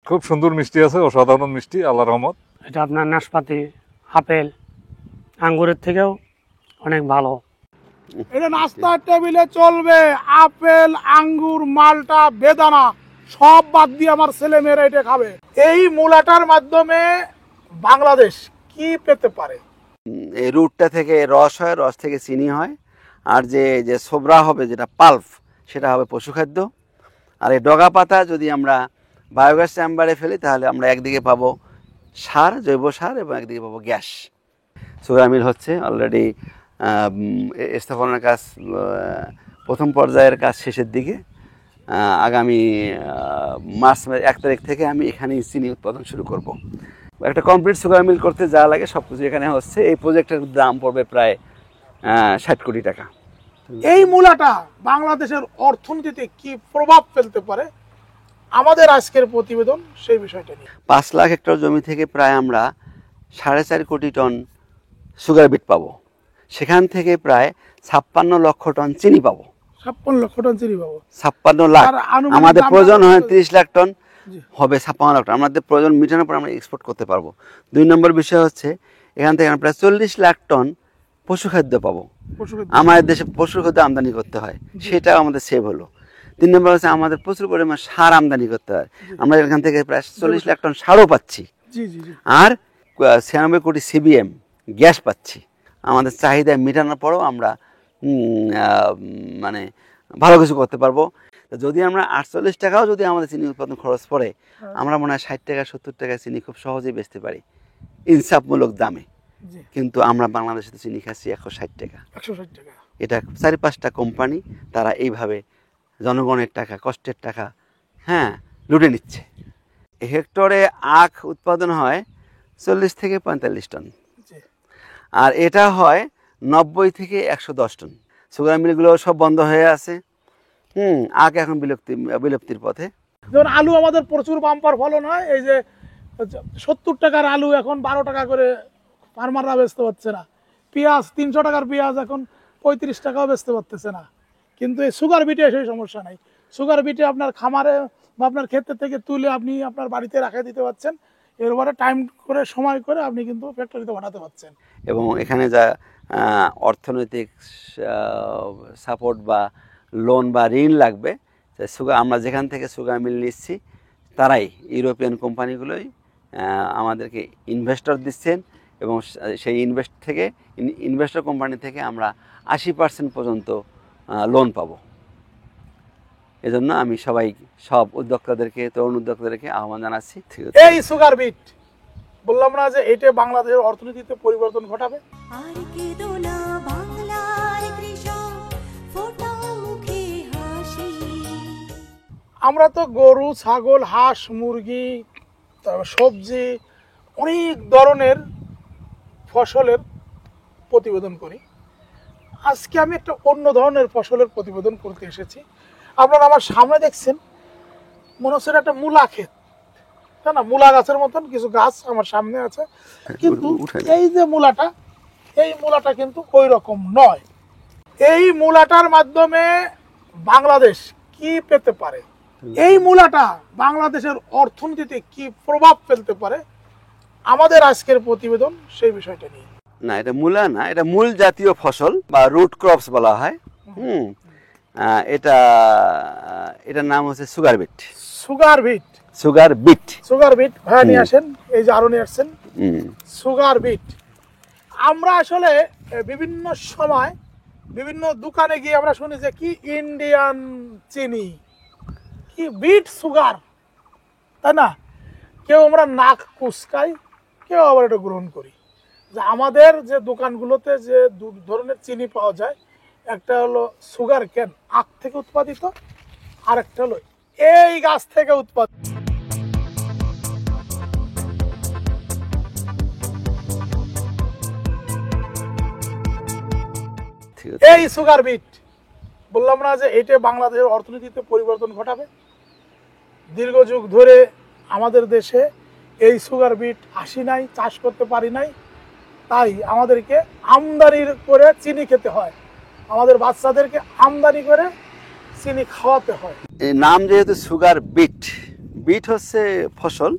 খুব সুন্দর মিষ্টি আছে, অসাধারণ মিষ্টি, আল্লাহর রহমত। এটা আপনার নাশপাতি, আপেল, আঙ্গুরের থেকেও অনেক ভালো। এটা নাস্তার টেবিলে চলবে। আপেল, আঙ্গুর, মালটা, বেদানা সব বাদ দিয়ে আমার ছেলে মেয়েরা এটা খাবে। এই মূলাটার মাধ্যমে বাংলাদেশ কি পেতে পারে? এই রুটটা থেকে রস হয়, রস থেকে চিনি হয়, আর যে যে সোবরা হবে, যেটা পাল্প, সেটা হবে পশুখাদ্য। আর এই ডগা পাতা যদি আমরা বায়োগ্যাস চেম্বারে ফেলি তাহলে আমরা একদিকে পাবো সার, জৈব সার, এবং একদিকে পাবো গ্যাস। সুগার মিল হচ্ছে অলরেডি স্থাপনের কাজ প্রথম পর্যায়ের কাজ শেষের দিকে। আগামী মার্চ 1 তারিখ থেকে আমি এখানেই চিনি উৎপাদন শুরু করব। একটা কমপ্লিট সুগার মিল করতে যা লাগে সব কিছু এখানে হচ্ছে। এই প্রজেক্টের দাম পড়বে প্রায় 60 কোটি টাকা। এই মূলাটা বাংলাদেশের অর্থনীতিতে কি প্রভাব ফেলতে পারে, আমাদের আজকের প্রতিবেদন সেই বিষয়টা নিয়ে। 5 লাখ হেক্টর জমি থেকে প্রায় আমরা 4.5 কোটি টন সুগার বিট পাবো। সেখান থেকে প্রায় 56 লক্ষ টন চিনি পাবো। 56 লক্ষ টন চিনি পাবো। 56 লাখ। তার আনুমানিক আমাদের দাম প্রয়োজন কত? হয় 30 লাখ টন, জি। হবে 56 লাখ টন। আমাদের প্রয়োজন মিটানোর পর আমরা এক্সপোর্ট করতে পারবো। 2 নম্বর বিষয় হচ্ছে এখান থেকে আমরা প্রায় 40 লাখ টন পশুখাদ্য পাবো। পশুখাদ্য। আমাদের দেশে পশুর খাদ্য আমদানি করতে হয়, সেটাও আমাদের সেভ হলো। 3 নম্বর হচ্ছে আমাদের প্রচুর পরিমাণ সার আমদানি করতে হয়। আমরা এখান থেকে প্রায় 40 লাখ টন সারও পাচ্ছি। জি জি জি। আর 96 কোটি সিবিএম গ্যাস পাচ্ছি। আমাদের চাহিদা মেটানোর পরেও আমরা মানে ভালো কিছু করতে পারবো। যদি আমরা 48 টাকাও যদি আমাদের চিনি উৎপাদন খরচ পড়ে, আমরা মনে হয় 60 টাকা 70 টাকা চিনি খুব সহজেই বেচতে পারি ইনসাফমূলক দামে। জি। কিন্তু আমরা বাংলাদেশে তো চিনি খাচ্ছি 160 টাকা। 160 টাকা। এটা 4-5টা কোম্পানি তারা এইভাবে জনগণের টাকা, কষ্টের টাকা, লুটে নিচ্ছে। হেক্টরে আখ উৎপাদন হয় 40 থেকে 45 টন, জি। আর এটা হয় 90 থেকে 110 টন। সুগার মিলগুলো সব বন্ধ হয়ে আছে। আখ এখন বিলুপ্তির পথে। যেমন আলু আমাদের প্রচুর বাম্পার ফলন হয়, এই যে 70 টাকার আলু এখন 12 টাকা করে ফার্মাররা বেচতে পারছে না। পেঁয়াজ 300 টাকার পেঁয়াজ এখন 35 টাকাও বেচতে পারতেছে না। কিন্তু এই সুগার বিটে সেই সমস্যা নাই। সুগার বিটে আপনার খামারে বা আপনার ক্ষেত্র থেকে তুলে আপনি আপনার বাড়িতে রাখে দিতে পারছেন। এরপরে টাইম করে সময় করে আপনি কিন্তু ফ্যাক্টরিতে পাঠাতে পারছেন। এবং এখানে যা অর্থনৈতিক সাপোর্ট বা লোন বা ঋণ লাগবে, সুগার আমরা যেখান থেকে সুগার মিল নিচ্ছি তারাই, ইউরোপিয়ান কোম্পানিগুলোই আমাদেরকে ইনভেস্টর দিচ্ছেন, এবং সেই ইনভেস্টর কোম্পানি থেকে আমরা 80% পর্যন্ত লোন পাবো। এজন্য আমি সব উদ্যোক্তাদেরকে, তরুণ উদ্যোক্তাদেরকে আহ্বান জানাচ্ছি। এই সুগার বিট বললাম না যে এটা বাংলাদেশের অর্থনীতিতে পরিবর্তন ঘটাবে। আর কেঁদো না বাংলার কৃষক, ফোটা মুখে হাসি। আমরা তো গরু, ছাগল, হাঁস, মুরগি, তারপর সবজি, অনেক ধরনের ফসলের প্রতিবেদন করি। আজকে আমি একটা অন্য ধরনের ফসলের প্রতিবেদন করতে এসেছি। আপনারা আমার সামনে দেখছেন, মনে হচ্ছে একটা মূলা ক্ষেত, তাই না? মূলা গাছের মতন কিছু গাছ আমার সামনে আছে, কিন্তু এই যে মূলাটা, এই মূলাটা কিন্তু ওই রকম নয়। এই মূলাটার মাধ্যমে বাংলাদেশ কি পেতে পারে, এই মূলাটা বাংলাদেশের অর্থনীতিতে কি প্রভাব ফেলতে পারে, আমাদের আজকের প্রতিবেদন সেই বিষয়টা নিয়ে। না, এটা মূলা না, এটা মূল জাতীয় ফসল বা রুট ক্রপস বলা হয়। এটার নাম হচ্ছে sugar beet. Sugar beet. Sugar beet. Sugar beet ভাইয়া নিয়ে আসেন, এই যে আরো নিয়ে আসছেন সুগার বিট। আমরা আসলে বিভিন্ন সময় বিভিন্ন দোকানে গিয়ে আমরা শুনি যে কি ইন্ডিয়ান চিনি, কি বিট সুগার, তাই না? কেউ আমরা নাক কুচকাই, কেউ আবার এটা গ্রহণ করি। যে আমাদের যে দোকানগুলোতে যে 2 ধরনের চিনি পাওয়া যায়, একটা হলো সুগার কেন, আখ থেকে উৎপাদিত, আর একটা হলো এই গাছ থেকে উৎপাদিত। এই সুগার বিট বললাম না যে এটা বাংলাদেশের অর্থনীতিতে পরিবর্তন ঘটাবে। দীর্ঘ যুগ ধরে আমাদের দেশে এই সুগার বিট আসি নাই, চাষ করতে পারি নাই, তাই আমাদেরকে আমদানি করে চিনি খেতে হয়, আমাদের বাচ্চাদেরকে আমদানি করে চিনি খাওয়াতে হয়। এই নাম যেহেতু সুগার বিট, বিট হচ্ছে ফসল,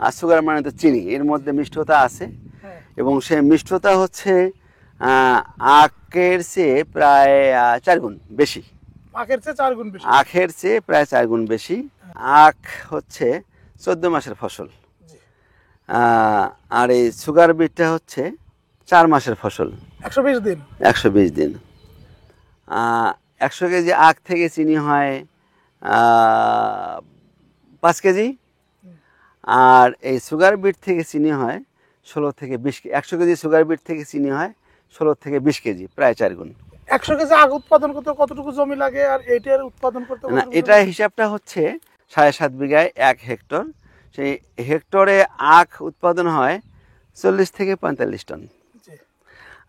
আর সুগার মানে তো চিনি, এর মধ্যে মিষ্টতা আছে। হ্যাঁ। এবং সেই মিষ্টতা হচ্ছে আখের চেয়ে প্রায় 4 গুণ বেশি। আখের চেয়ে 4 গুণ বেশি। আখের চেয়ে প্রায় 4 গুণ বেশি। আখ হচ্ছে 14 মাসের ফসল, জি। আর এই সুগার বিটটা হচ্ছে 4 মাসের ফসল, 120 দিন। 120 দিন। 100 কেজি আখ থেকে চিনি হয় 5 কেজি, আর এই সুগার বিট থেকে চিনি হয় 16 থেকে 20 কেজি। 100 কেজি সুগার বিট থেকে চিনি হয় 16 থেকে 20 কেজি, প্রায় 4 গুণ। 100 কেজি আখ উৎপাদন করতে কতটুকু জমি লাগে, আর এইটার উৎপাদন করতে না, কতটুকু এটা জমি? হিসাবটা হচ্ছে 7.5 বিঘায় 1 হেক্টর। সেই হেক্টরে আখ উৎপাদন হয় 40 থেকে 45 টন, জি।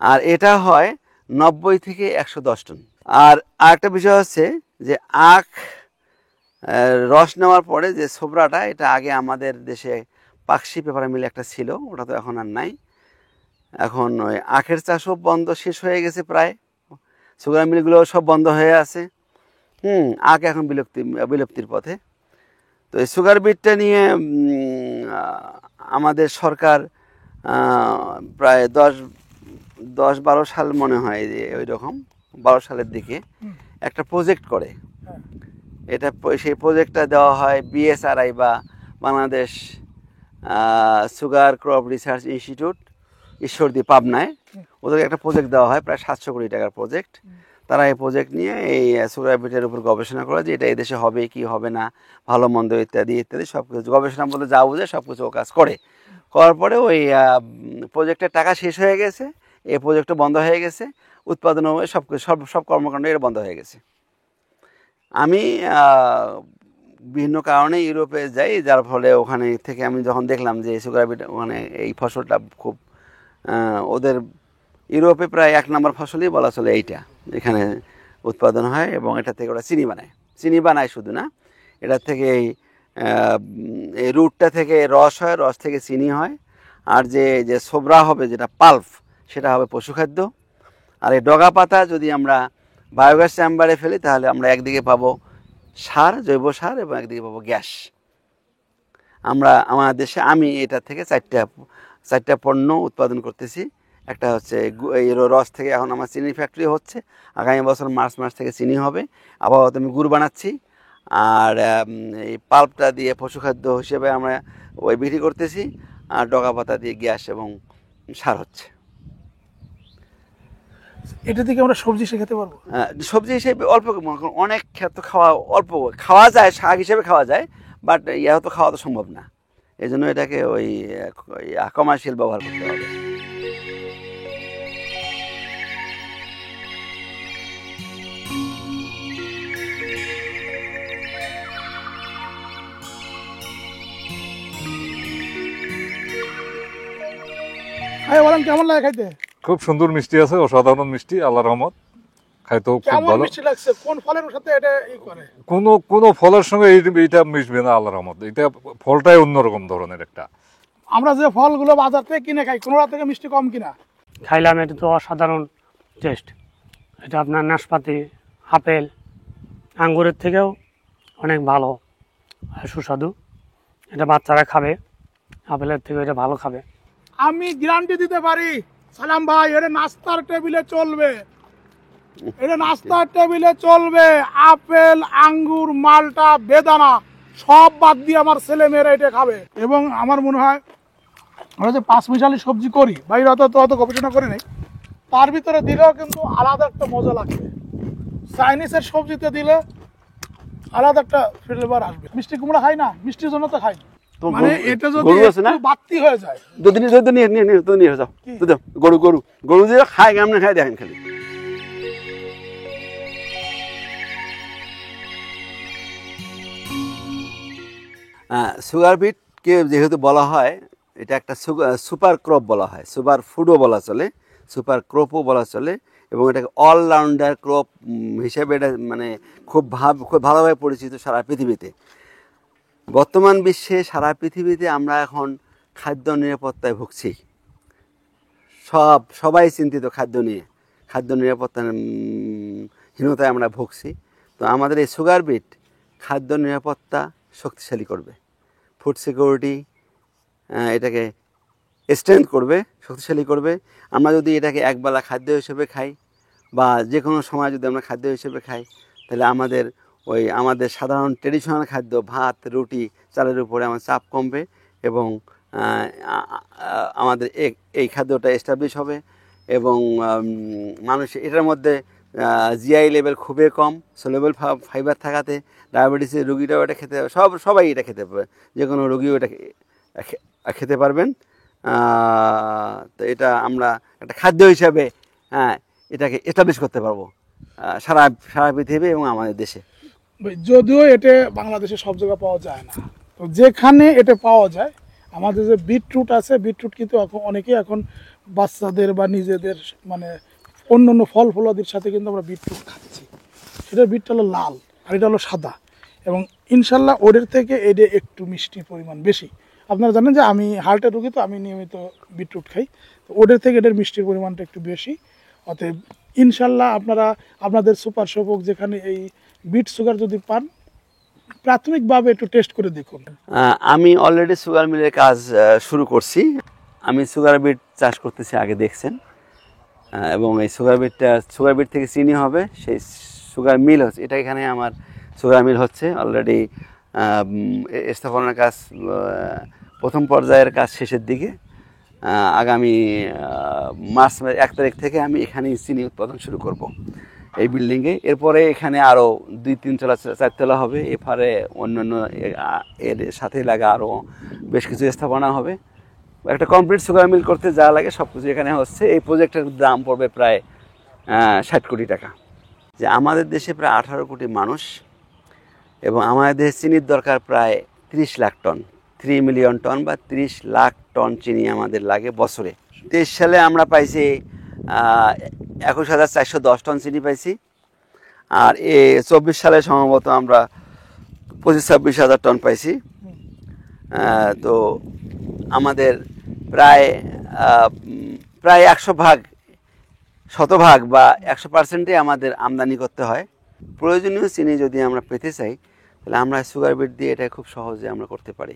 আর এটা হয় 90 থেকে 110 টন। আর আরেকটা বিষয় হচ্ছে যে আখ রস নেওয়ার পরে যে ছোবরাটা, এটা আগে আমাদের দেশে পাকশি পেপার মিল একটা ছিল, ওটা তো এখন আর নাই। এখন ওই আখের চাষও বন্ধ, শেষ হয়ে গেছে প্রায়, সুগার মিলগুলো সব বন্ধ হয়ে আছে। আখ এখন বিলুপ্তির পথে। তো এই সুগার বিটটা নিয়ে আমাদের সরকার প্রায় 10-12 সাল মনে হয়, যে ওই রকম 12 সালের দিকে একটা প্রজেক্ট করে। হ্যাঁ। এটা সেই প্রজেক্টটা দেওয়া হয় বিএসআরআই বা Bangladesh sugar crop research institute, Ishwardi, পাবনায়। ওদেরকে একটা প্রজেক্ট দেওয়া হয়, প্রায় 700 কোটি টাকার প্রজেক্ট। তারা এই প্রজেক্ট নিয়ে এই সুগার বিটের উপর গবেষণা করে যে এটা এদেশে হবে কি হবে না, ভালো মন্দ ইত্যাদি ইত্যাদি সব কিছু গবেষণা বলতে যা বুঝে সব কিছু ও কাজ করে। করার পরে ওই প্রজেক্টের টাকা শেষ হয়ে গেছে, এই প্রজেক্টও বন্ধ হয়ে গেছে, উৎপাদন সব সব কর্মকাণ্ড এর বন্ধ হয়ে গেছে। আমি বিভিন্ন কারণে ইউরোপে যাই, যার ফলে ওখানে থেকে আমি যখন দেখলাম যে সুগার বিট ওখানে এই ফসলটা খুব ওদের ইউরোপে প্রায় 1 নম্বর ফসলই বলা চলে এইটা, এখানে উৎপাদন হয়। এবং এটা থেকে ওরা চিনি বানায় শুধু না, এটা থেকে এই রুটটা থেকে রস হয়, রস থেকে চিনি হয়, আর যে ছোবরা হবে, যেটা পাল্প, সেটা হবে পশুখাদ্য। আর এই ডগা পাতা যদি আমরা বায়োগ্যাস চেম্বারে ফেলি তাহলে আমরা একদিকে পাবো সার, জৈব সার, এবং একদিকে পাবো গ্যাস। আমাদের দেশে আমি এটা থেকে 4টা পণ্য উৎপাদন করতেছি। একটা হচ্ছে এই রস থেকে এখন আমার চিনি ফ্যাক্টরি হচ্ছে, আগামী বছর মার্চ মাস থেকে চিনি হবে। আপাতত আমি গুড় বানাচ্ছি, আর এই পাল্পটা দিয়ে পশুখাদ্য হিসেবে আমরা ওই বিক্রি করতেছি, আর ডগা পাতা দিয়ে গ্যাস এবং সার হচ্ছে। এটা থেকে আমরা সবজি খেতে পারবো। সবজি হিসেবে অল্প, অনেক ক্ষেত্রে অল্প খাওয়া যায়, শাক হিসেবে খাওয়া যায়, বাট ইয়া তো খাওয়া তো সম্ভব না, এই জন্য এটাকে ওই কমার্শিয়াল ব্যবহার করতে হবে। ভাই বলেন কেমন লাগে খাইতে? খুব সুন্দর মিষ্টি আছে, অসাধারণ মিষ্টি, আল্লাহর রহমত। খাইতেও খুব কেমন ভালো। মিষ্টি লাগছে? কোন ফলের সাথে এটা করে? কোনো ফলের সঙ্গে এইটা মিশবে না, আল্লাহর রহমত। এটা ফলটাই অন্যরকম ধরনের একটা। আমরা যে ফলগুলো বাজার থেকে কিনে খাই, কোনোটা থেকে মিষ্টি কম কিনা? খাইলাম, এটা তো অসাধারণ টেস্ট। এটা আপনার নাশপাতি, আপেল, আঙ্গুরের থেকেও অনেক ভালো আর সুস্বাদু। এটা বাচ্চারা খাবে, আপেলের থেকে এটা ভালো খাবে। আমি গ্যারান্টি দিতে পারি সালাম ভাই, এটা নাস্তার টেবিলে চলবে, এটা নাস্তার টেবিলে চলবে। আপেল, আঙ্গুর, মালটা, বেদানা সব বাদ দিয়ে আমার ছেলে মেয়েরা এটা খাবে। এবং আমার মনে হয় আমরা যে 5 মিশালি সবজি করি, বাইরে অত গবেষণা করি নাই, তার ভিতরে দিলেও কিন্তু আলাদা একটা মজা লাগবে। চাইনিজের সবজিতে দিলে আলাদা একটা ফ্লেভার আসবে। মিষ্টি কুমড়া খাই না, মিষ্টির জন্য তো খাই, মানে এটা যদি একটু বাড়তি হয়ে যায়। গরু যে খায় কেমন খায় দেখেন খালি। সুগার বিটকে যেহেতু বলা হয়, এটা একটা সুপার ক্রপ বলা হয়, সুপার ফুডও বলা চলে, সুপার ক্রপও বলা চলে, এবং এটাকে অলরাউন্ডার ক্রপ হিসেবে এটা মানে খুব ভালোভাবে পরিচিত সারা পৃথিবীতে। বর্তমান বিশ্বে সারা পৃথিবীতে আমরা এখন খাদ্য নিরাপত্তায় ভুগছি, সবাই চিন্তিত খাদ্য নিরাপত্তা হীনতায় আমরা ভুগছি। তো আমাদের এই সুগার বিট খাদ্য নিরাপত্তা শক্তিশালী করবে। ফুড সিকিউরিটি এটাকে স্ট্রেংথ করবে, শক্তিশালী করবে। আমরা যদি এটাকে একবেলা খাদ্য হিসেবে খাই বা যে কোনো সময় যদি আমরা খাদ্য হিসেবে খাই, তাহলে আমাদের সাধারণ ট্রেডিশনাল খাদ্য ভাত রুটি চালের উপরে আমার চাপ কমবে এবং আমাদের এই খাদ্যটা এস্টাবলিশ হবে এবং মানুষ এটার মধ্যে জিআই লেভেল খুবই কম, সোলেবল ফাইবার থাকাতে ডায়াবেটিসের রুগীরাও এটা খেতে সবাই এটা খেতে পারবে, যে কোনো রুগীও এটা খেতে পারবেন। তো এটা আমরা একটা খাদ্য হিসাবে এটাকে এস্টাবলিশ করতে পারবো সারা পৃথিবী এবং আমাদের দেশে। যদিও এটা বাংলাদেশে সব জায়গায় পাওয়া যায় না, তো যেখানে এটা পাওয়া যায়, আমাদের যে বিটরুট আছে, বিটরুট কিন্তু অনেকেই এখন বাচ্চাদের বা নিজেদের মানে অন্য অন্য ফল ফলাদির সাথে কিন্তু আমরা বিটরুট খাচ্ছি। সেটার বিটটা হলো লাল আর এটা হলো সাদা, এবং ইনশাল্লাহ ওদের থেকে এটা একটু মিষ্টির পরিমাণ বেশি। আপনারা জানেন যে আমি হার্টের রোগী, তো আমি নিয়মিত বিটরুট খাই, তো ওদের থেকে এটার মিষ্টির পরিমাণটা একটু বেশি। অতএব ইনশাল্লাহ আপনারা আপনাদের সুপার শপক যেখানে এই বিট সুগার যদি পান, প্রাথমিকভাবে একটু টেস্ট করে দেখুন। আমি অলরেডি সুগার মিলের কাজ শুরু করছি। আমি সুগার বিট চাষ করতেছি, আগে দেখছেন, এবং এই সুগার বিট থেকে চিনি হবে, সেই সুগার মিল হচ্ছে, এটা এখানে আমার সুগার মিল হচ্ছে। অলরেডি স্থাপনার কাজ প্রথম পর্যায়ের কাজ শেষের দিকে। আগামী মার্চ 1 তারিখ থেকে আমি এখানেই চিনি উৎপাদন শুরু করব এই বিল্ডিংয়ে। এরপরে এখানে আরও 2-3 তলা 4 তলা হবে, এরপরে অন্যান্য এর সাথে লাগা আরও বেশ কিছু স্থাপনা হবে। একটা কমপ্লিট সুগার মিল করতে যা লাগে সব কিছু এখানে হচ্ছে। এই প্রজেক্টের দাম পড়বে প্রায় 60 কোটি টাকা। যে আমাদের দেশে প্রায় 18 কোটি মানুষ, এবং আমাদের দেশে চিনির দরকার প্রায় 30 লাখ টন, 3 মিলিয়ন টন বা 30 লাখ টন চিনি আমাদের লাগে বছরে। 23 সালে আমরা পাইছি 21,410 টন চিনি পাইছি, আর 24 সালে সম্ভবত আমরা 25-26 হাজার টন পাইছি। তো আমাদের প্রায় 100% বা 100%ই আমাদের আমদানি করতে হয়। প্রয়োজনীয় চিনি যদি আমরা পেতে চাই, তাহলে আমরা সুগার বিট দিয়ে এটা খুব সহজে আমরা করতে পারি।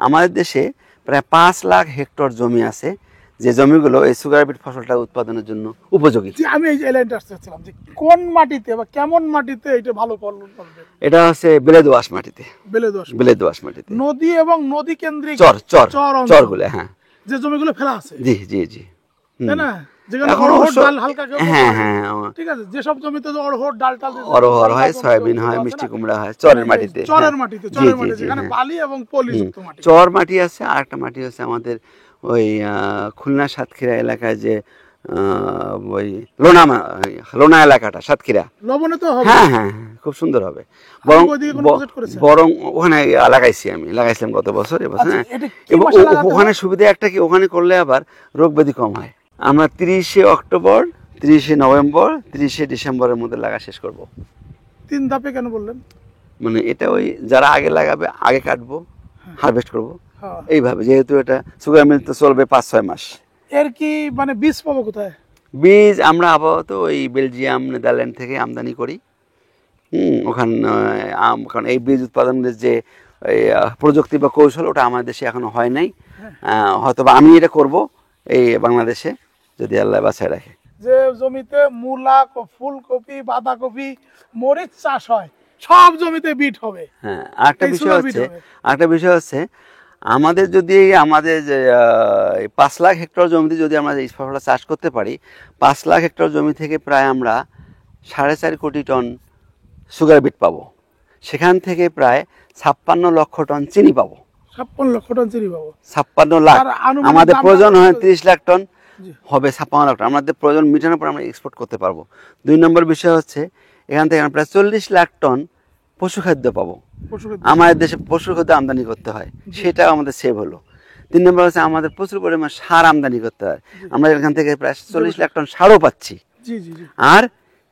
আমাদের দেশে প্রায় 5 লাখ হেক্টর জমি আছে, যে জমিগুলো এই সুগার বিট ফসলটা উৎপাদনের জন্য উপযোগী। আমি এই লাইনটা আসতেছিলাম যে কোন মাটিতে বা কেমন মাটিতে এটা ভালো ফলন করবে? এটা হচ্ছে বেলে দোআঁশ মাটিতে, বেলে দোআঁশ মাটিতে, নদী এবং নদী কেন্দ্রিক চরগুলো, হ্যাঁ, যে জমিগুলো ফেলা আছে, জি জি জি, তাই না? যেখানে হালকা, ঠিক আছে, যেসব জমিতে অড়হর হয়, সয়াবিন হয়, মিষ্টি কুমড়া হয়, চরের মাটিতে, যেখানে বালি এবং পলিযুক্ত মাটি। চর মাটি আছে। আর একটা মাটি আছে আমাদের ওই খুলনা সাতক্ষীরা এলাকায়, যে ওই লোনা এলাকাটা, সাতক্ষীরা, লবণে তো হবে, হ্যাঁ হ্যাঁ, খুব সুন্দর হবে। বরং ওখানে লাগাইছিলাম গত বছর, এবছর। এবং ওখানে সুবিধা একটা কি, ওখানে করলে আবার রোগ ব্যাধি কম হয়। আমরা 30 অক্টোবর, 30 নভেম্বর, 30 ডিসেম্বরের মধ্যে লাগা শেষ করব। 3 ধাপে কেন বললেন? মানে এটা ওই যারা আগে লাগাবে আগে কাটবো, হারভেস্ট করবো, এইভাবে। যেহেতু এটা সুগার মিল তো চলবে 5-6 মাস। এর কি মানে বীজ পাবো কোথায়? বীজ আমরা আপাতত ওই বেলজিয়াম, নেদারল্যান্ড থেকে আমদানি করি। কারণ এই বীজ উৎপাদনের যে প্রযুক্তি বা কৌশল, ওটা আমাদের দেশে এখনো হয় নাই। হয়তো বা আমি এটা করব এই বাংলাদেশে, যদি আল্লাহ বাঁচায় রাখে। যে জমিতে মূলা, ফুলকপি, বাঁধাকপি, মরিচ চাষ হয়, সব জমিতে বিট হবে। হ্যাঁ, আরেকটা বিষয় হচ্ছে আমাদের যদি 5 লাখ হেক্টর জমিতে যদি আমরা এই ফসলটা চাষ করতে পারি, 5 লাখ হেক্টর জমি থেকে প্রায় আমরা 4.5 কোটি টন সুগার বিট পাবো। সেখান থেকে প্রায় 56 লক্ষ টন চিনি পাবো। 56 লক্ষ টন চিনি পাবো। 56 লাখ। আমাদের প্রয়োজন হয় 30 লাখ টন, হবে 56 লাখ টন। আমাদের প্রয়োজন মিটানোর পর আমরা এক্সপোর্ট করতে পারবো। 2 নম্বর বিষয় হচ্ছে এখান থেকে আমরা প্রায় 40 লাখ টন পশুখাদ্য পাবো। আমাদের দেশে পশুখাদ্য আমদানি করতে হয়, সেটাও আমাদের সেভ হলো। 3 নম্বর হচ্ছে আমাদের প্রচুর পরিমাণ সার আমদানি করতে হয়, আমরা এখান থেকে প্রায় 40 লাখ টন সারও পাচ্ছি। আর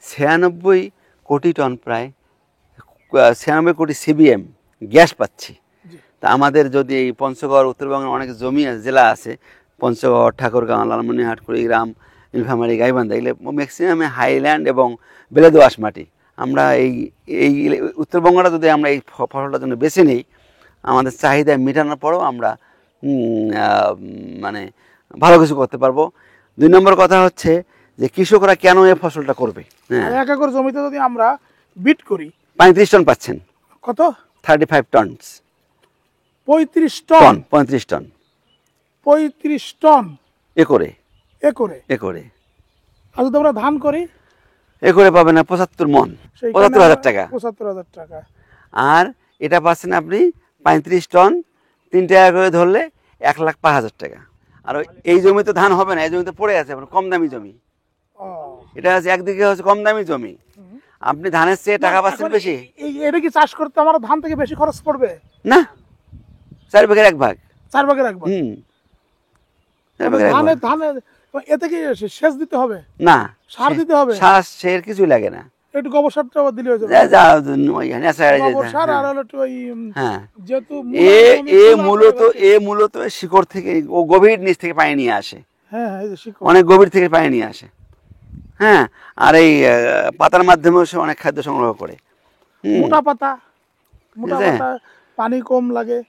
96 কোটি টন, প্রায় 96 কোটি CBM গ্যাস পাচ্ছি। তা আমাদের যদি এই পঞ্চগড়, উত্তরবঙ্গের অনেক জমি আছে, জেলা আছে, পঞ্চগড়, ঠাকুরগাঁও, লালমনিরহাট, কুড়িগ্রাম, নীলফামারী, গাইবান্ধা, এগুলো ম্যাক্সিমামে হাইল্যান্ড এবং বেলে দোআঁশ মাটি। আমরা এই উত্তরবঙ্গটা যদি আমরা এই ফসলটার জন্য বেছে নিই, আমাদের চাহিদা মেটানোর পরেও আমরা মানে ভালো কিছু করতে পারবো। 2 নম্বর কথা হচ্ছে যে কৃষকরা কেন এই ফসলটা করবে। হ্যাঁ, আর 1 একর জমিতে যদি আমরা বিট করি 35 টন পাচ্ছেন, কত? 35 tons 35 ton, ton 35 ton 35 ton একরে। একরে। আর যদি আমরা ধান করি একরে পাবেন না 75 মন, 75,000 টাকা। 75,000 টাকা। আর এটা পাচ্ছেন আপনি 35 টন 3 টাকা করে ধরলে 1,05,000 টাকা। আর এই জমিতে ধান হবে না, এই জমিতে পড়ে আছে কম দামি জমি। ও, এটা হচ্ছে একদিকে হচ্ছে কম দামি জমি, আপনি ধানের চেয়ে টাকা পাচ্ছেন এখন বেশি। এটা কি চাষ করতে আমার ধান থেকে বেশি খরচ পড়বে? না, 4 ভাগের 1 ভাগ। 4 ভাগের 1 ভাগ। 4 ভাগের 1 ভাগ। ধানে এতে কি সেচ দিতে হবে? না, সার দিতে হবে? সের কিছুই লাগে না। একটু গোবর সারটা আবার দিলে হয়ে যাবে। গোবর সার আর হলো একটু ওই হ্যাঁ, যেহেতু মূলত শিকড় থেকে, ও গভীর নিচ থেকে পানি নিয়ে আসে। হ্যাঁ, এই যে শিকড়। অনেক গভীর থেকে পানি নিয়ে আসে। হ্যাঁ, আর এই পাতার মাধ্যমেও সে অনেক খাদ্য সংগ্রহ করে। মোটা পাতা বুঝলে? পানি কম লাগে,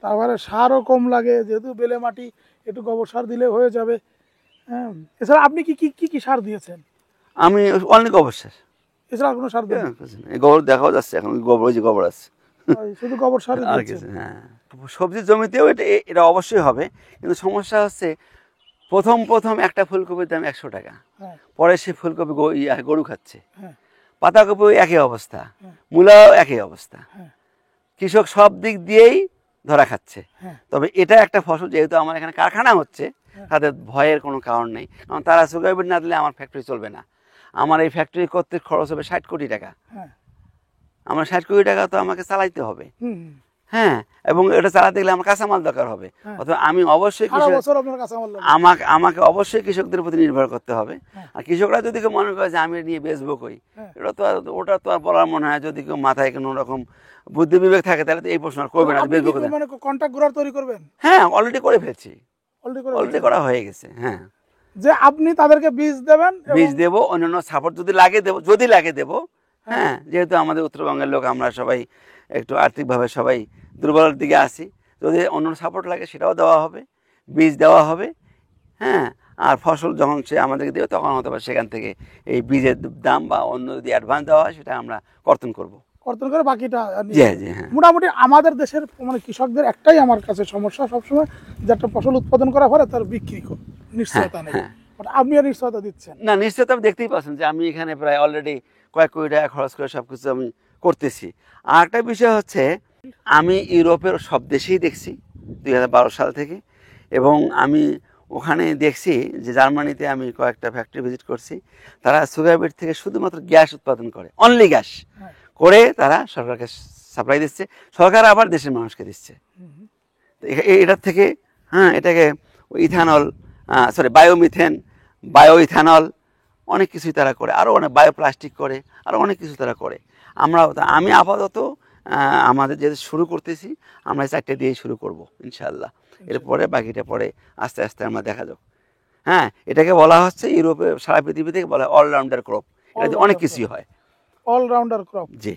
তারপরে সারও কম লাগে, যেহেতু বেলে মাটি একটু গোবর সার দিলে হয়ে যাবে। হ্যাঁ, এছাড়া আপনি কি কি কি কি সার দিয়েছেন? আমি অনেক অবশ্যই এছাড়া কোনো সার দেন? গোবর দেখাও যাচ্ছে এখন, গোবর ওই যে গোবর আছে শুধু গোবর সার আর কিছু। হ্যাঁ, সবজির জমিতেও এটা অবশ্যই হবে, কিন্তু সমস্যা হচ্ছে প্রথম একটা ফুলকপির দাম 100 টাকা, হ্যাঁ, পরে সে ফুলকপি গরু খাচ্ছে। হ্যাঁ, পাতাকপি একই অবস্থা, হ্যাঁ। মূলাও একই অবস্থা। হ্যাঁ। কৃষক সব দিক দিয়েই ধরা খাচ্ছে। হ্যাঁ। তবে এটা একটা ফসল, যেহেতু আমার এখানে কারখানা হচ্ছে, তাদের ভয়ের কোনো কারণ নেই, কারণ তারা সুগার বিট না দিলে আমার ফ্যাক্টরি চলবে না। আমার এই ফ্যাক্টরি করতে খরচ হবে 60 কোটি টাকা। হ্যাঁ। আমার 60 কোটি টাকা তো আমাকে চালাইতে হবে। হুম, হ্যাঁ, এবং এটা চালাতে গেলে আমার কাঁচামাল দরকার হবে। হ্যাঁ। অথবা আমি অবশ্যই সারা বছর আপনার কাছে আমার লাগবে। আমাকে অবশ্যই কৃষকদের প্রতি নির্ভর করতে হবে। হ্যাঁ। আর কৃষকরা যদি কেউ মনে করে যে আমি নিয়ে বেচবো কই, হ্যাঁ। ওটা তো আর বলার মনে হয়, যদি কেউ মাথায় কোনো রকম বুদ্ধি বিবেক থাকে তাহলে তো এই প্রশ্ন আর করবে না, আপনি বেচবো কি কোথায়। মানে কন্টাক্ট গ্রোয়ার তৈরি করবেন? হ্যাঁ, অলরেডি করে ফেলছি, অলরেডি করা হয়ে গেছে। হ্যাঁ, যে আপনি তাদেরকে বীজ দেবেন এবং- বীজ দেবো, অন্যান্য সাপোর্ট যদি লাগে দেবো। হ্যাঁ, যেহেতু আমাদের উত্তরবঙ্গের লোক, আমরা সবাই একটু আর্থিকভাবে সবাই দুর্বলের দিকে আসি, যদি অন্য সাপোর্ট লাগে সেটাও দেওয়া হবে, বীজ দেওয়া হবে। হ্যাঁ, আর ফসল যখন সে আমাদেরকে দেবে তখন হতে পারে সেখান থেকে এই বীজের দাম বা অন্য যদি অ্যাডভান্স দেওয়া হয় সেটা আমরা কর্তন করব। কর্তন করে বাকিটা নিয়ে জি যাবেন। জি। হ্যাঁ, মোটামুটি আমাদের দেশের মানে কৃষকদের একটাই আমার কাছে সমস্যা সবসময়, যে একটা ফসল উৎপাদন করার পরে তার বিক্রি নিশ্চয়তা নেই। হ্যাঁ। But আপনিও নিশ্চয়তা দিচ্ছেন। না, নিশ্চয় তো আপনি দেখতেই পাচ্ছেন যে আমি এখানে প্রায় অলরেডি কয়েক কোটি টাকা খরচ করে সব কিছু আমি করতেছি। আর একটা বিষয় হচ্ছে, আমি ইউরোপের সব দেশেই দেখছি 2012 সাল থেকে, এবং আমি ওখানে দেখছি যে জার্মানিতে আমি কয়েকটা ফ্যাক্টরি ভিজিট করছি, তারা সুগার বিট থেকে শুধুমাত্র গ্যাস উৎপাদন করে, অনলি গ্যাস হ্যাঁ। করে তারা সরকারকে সাপ্লাই দিচ্ছে, সরকার আবার দেশের মানুষকে দিচ্ছে। তো এটার থেকে এটাকে ইথানল, বায়োমিথেন, বায়ো ইথানল, অনেক কিছুই তারা করে, আরও অনেক বায়োপ্লাস্টিক করে, আরও অনেক কিছু তারা করে। আমি আপাতত আমাদের যেহেতু শুরু করতেছি, আমরা 4টে দিয়েই শুরু করব ইনশাআল্লাহ। এরপরে বাকিটা পরে আস্তে আস্তে আমরা দেখা যাক। হ্যাঁ, এটাকে বলা হচ্ছে ইউরোপে, সারা পৃথিবী থেকে বলা হয় অলরাউন্ডার ক্রপ। এটাতে অনেক কিছুই হয়। Allrounder crop. জি।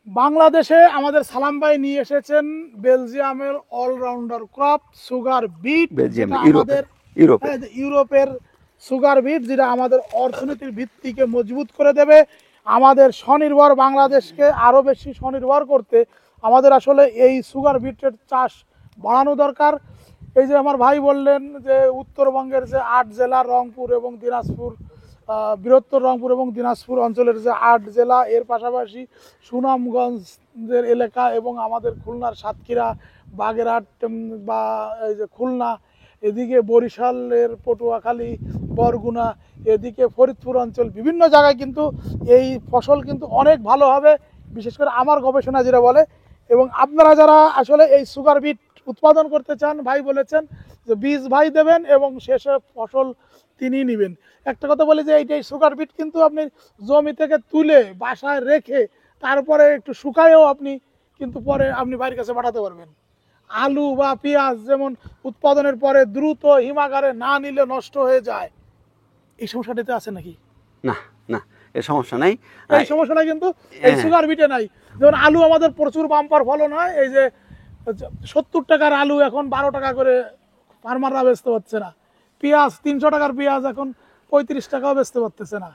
বাংলাদেশে আমাদের সালাম ভাই নিয়ে এসেছেন বেলজিয়ামের allrounder crop sugar beet. Belgium, আমাদের ইউরোপে ইউরোপের সুগার বিট, যেটা আমাদের অর্থনীতির ভিত্তিকে মজবুত করে দেবে, আমাদের স্বনির্ভর বাংলাদেশকে আরো বেশি স্বনির্ভর করতে আমাদের আসলে এই সুগার বিটের চাষ বাড়ানো দরকার। এই যে আমার ভাই বললেন যে উত্তরবঙ্গের যে 8 জেলা, রংপুর এবং দিনাজপুর, বৃহত্তর রংপুর এবং দিনাজপুর অঞ্চলের যে 8 জেলা, এর পাশাপাশি সুনামগঞ্জের এলাকা এবং আমাদের খুলনার সাতক্ষীরা, বাগেরহাট বা এই যে খুলনা, এদিকে বরিশালের পটুয়াখালী, বরগুনা, এদিকে ফরিদপুর অঞ্চল, বিভিন্ন জায়গায় কিন্তু এই ফসল কিন্তু অনেক ভালো হবে, বিশেষ করে আমার গবেষণা যেটা বলে। এবং আপনারা যারা আসলে এই সুগার বিট উৎপাদন করতে চান, ভাই বলেছেন যে বীজ ভাই দেবেন এবং শেষে ফসল তিনি নেবেন। একটা কথা বলি যে এইটাই সুগার বিট কিন্তু আপনি জমি থেকে তুলে বাসায় রেখে তারপরে একটু শুকায়ও আপনি কিন্তু পরে আপনি বাড়ির কাছে পাঠাতে পারবেন। আলু বা পেঁয়াজ যেমন উৎপাদনের পরে দ্রুত হিমাগারে না নিলে নষ্ট হয়ে যায়, এই সমস্যাটাতে আছে নাকি? না, না, এর সমস্যা নাই। এই সমস্যাটা কিন্তু এই সুগার বিটে নাই। যেমন আলু আমাদের প্রচুর বাম্পার ফলন হয়, এই যে 70 টাকার আলু এখন 12 টাকা করে ফার্মাররা বেচতে পারছে না। পেঁয়াজ 300 টাকার পেঁয়াজ এখন 35 টাকাও বেচতে পারতেছে না।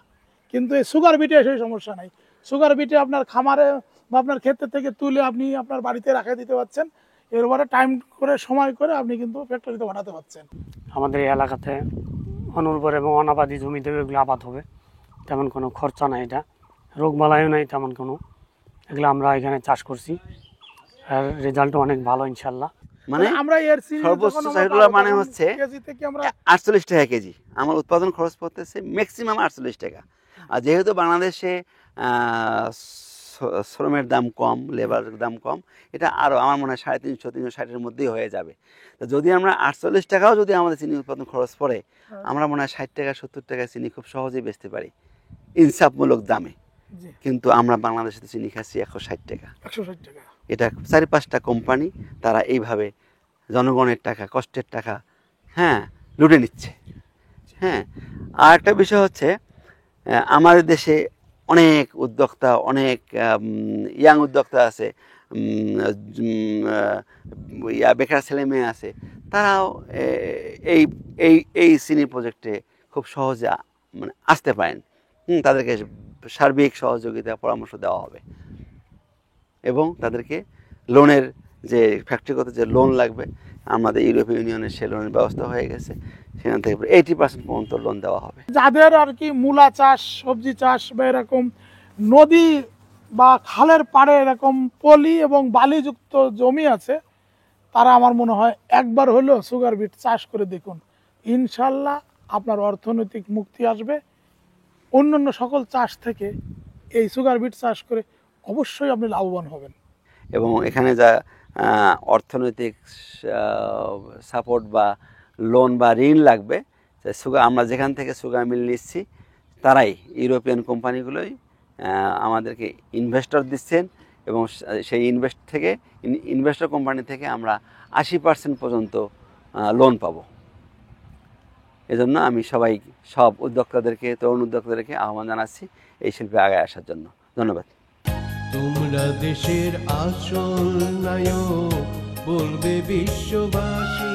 কিন্তু এই সুগার বিটে সেই সমস্যা নাই। সুগার বিটে আপনার খামারে বা আপনার ক্ষেত্র থেকে তুলে আপনি আপনার বাড়িতে রাখে দিতে পারছেন, এরপরে টাইম করে সময় করে আপনি কিন্তু ফ্যাক্টরিতে পাঠাতে পারছেন। আমাদের এই এলাকাতে অনুর্বর এবং অনাবাদি জমিতে এগুলো আবাদ হবে, তেমন কোনো খরচা নাই, এটা রোগবালাইও নাই তেমন কোনো। এগুলো আমরা এখানে চাষ করছি, আর রেজাল্টও অনেক ভালো ইনশাল্লাহ। মানে আমরা এর সর্বোচ্চ চাহিদা মানে হচ্ছে কেজি থেকে আমরা 48 টাকা কেজি। আমার উৎপাদন খরচ পড়তেছে ম্যাক্সিমাম 48 টাকা। আর যেহেতু বাংলাদেশে শ্রমের দাম কম, লেবারের দাম কম, এটা আরও আমার মনে হয় 350-360-এর মধ্যেই হয়ে যাবে। তো যদি আমরা 48 টাকাও যদি আমাদের চিনি উৎপাদন খরচ পড়ে, আমরা মনে হয় 60 টাকা 70 টাকায় চিনি খুব সহজেই বেচতে পারি ইনসাফমূলক দামে। জি, কিন্তু আমরা বাংলাদেশে তো চিনি খাচ্ছি 160 টাকা। 160 টাকা। এটা 4-5টা কোম্পানি তারা এইভাবে জনগণের টাকা, কষ্টের টাকা লুটে নিচ্ছে। আর একটা বিষয় হচ্ছে আমাদের দেশে অনেক উদ্যোক্তা, অনেক ইয়াং উদ্যোক্তা আছে, বেকার ছেলে মেয়ে আছে, তারাও এই এই এই চিনি প্রজেক্টে খুব সহজে মানে আসতে পারেন। তাদেরকে সার্বিক সহযোগিতা পরামর্শ দেওয়া হবে এবং তাদেরকে লোনের যে ফ্যাক্টরিগত যে লোন লাগবে, আমাদের ইউরোপীয় ইউনিয়নের সে লোনের ব্যবস্থা হয়ে গেছে, সেখান থেকে 80% পর্যন্ত লোন দেওয়া হবে। যাদের আর কি মূলা চাষ, সবজি চাষ বা এরকম নদী বা খালের পাড়ে এরকম পলি এবং বালিযুক্ত জমি আছে, তারা আমার মনে হয় একবার হলেও সুগার বিট চাষ করে দেখুন। ইনশাল্লাহ আপনার অর্থনৈতিক মুক্তি আসবে। অন্যান্য সকল চাষ থেকে এই সুগার বিট চাষ করে অবশ্যই আপনি লাভবান হবেন। এবং এখানে যা অর্থনৈতিক সাপোর্ট বা লোন বা ঋণ লাগবে, সুগার আমরা যেখান থেকে সুগার মিল নিচ্ছি, তারাই ইউরোপিয়ান কোম্পানিগুলোই আমাদেরকে ইনভেস্টর দিচ্ছেন এবং সেই ইনভেস্টর কোম্পানি থেকে আমরা 80% পর্যন্ত লোন পাবো। এজন্য আমি সব উদ্যোক্তাদেরকে, তরুণ উদ্যোক্তাদেরকে আহ্বান জানাচ্ছি এই শিল্পে আগায় আসার জন্য। ধন্যবাদ। তোমরা দেশের আসল নায়ক, বলবে বিশ্ববাসী।